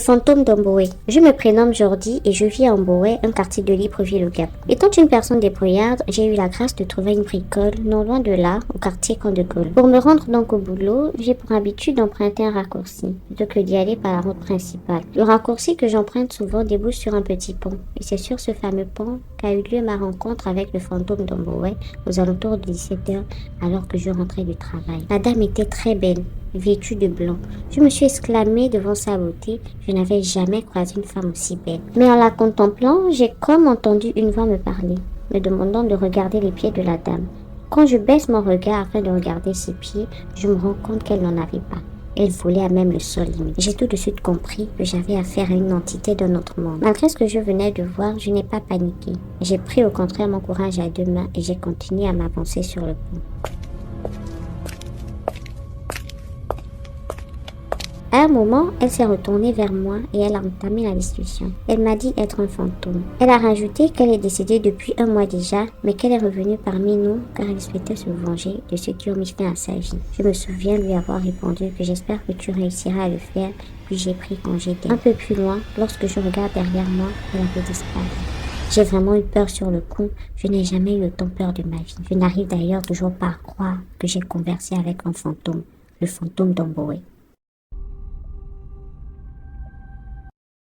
Fantôme d'Amboé. Je me prénomme Jordi et je vis à Amboé, un quartier de Libreville au Gap. Étant une personne débrouillarde, j'ai eu la grâce de trouver une bricole non loin de là, au quartier Camp de Gaulle. Pour me rendre donc au boulot, j'ai pour habitude d'emprunter un raccourci, plutôt que d'y aller par la route principale. Le raccourci que j'emprunte souvent débouche sur un petit pont, et c'est sur ce fameux pont qu'a eu lieu ma rencontre avec le fantôme d'Amboé aux alentours de 17h, alors que je rentrais du travail. La dame était très belle, vêtue de blanc. Je me suis exclamée devant sa beauté. Je n'avais jamais croisé une femme aussi belle. Mais en la contemplant, j'ai comme entendu une voix me parler, me demandant de regarder les pieds de la dame. Quand je baisse mon regard afin de regarder ses pieds, je me rends compte qu'elle n'en avait pas. Elle volait à même le sol limite. J'ai tout de suite compris que j'avais affaire à une entité d'un autre monde. Malgré ce que je venais de voir, je n'ai pas paniqué. J'ai pris au contraire mon courage à deux mains et j'ai continué à m'avancer sur le pont. À un moment, elle s'est retournée vers moi et elle a entamé la discussion. Elle m'a dit être un fantôme. Elle a rajouté qu'elle est décédée depuis 1 mois déjà, mais qu'elle est revenue parmi nous car elle souhaitait se venger de ceux qui ont mis fin à sa vie. Je me souviens lui avoir répondu que j'espère que tu réussiras à le faire, puis j'ai pris congé d'elle. Un peu plus loin, lorsque je regarde derrière moi, elle avait disparu. J'ai vraiment eu peur sur le coup. Je n'ai jamais eu autant peur de ma vie. Je n'arrive d'ailleurs toujours pas à croire que j'ai conversé avec un fantôme, le fantôme d'Amboé.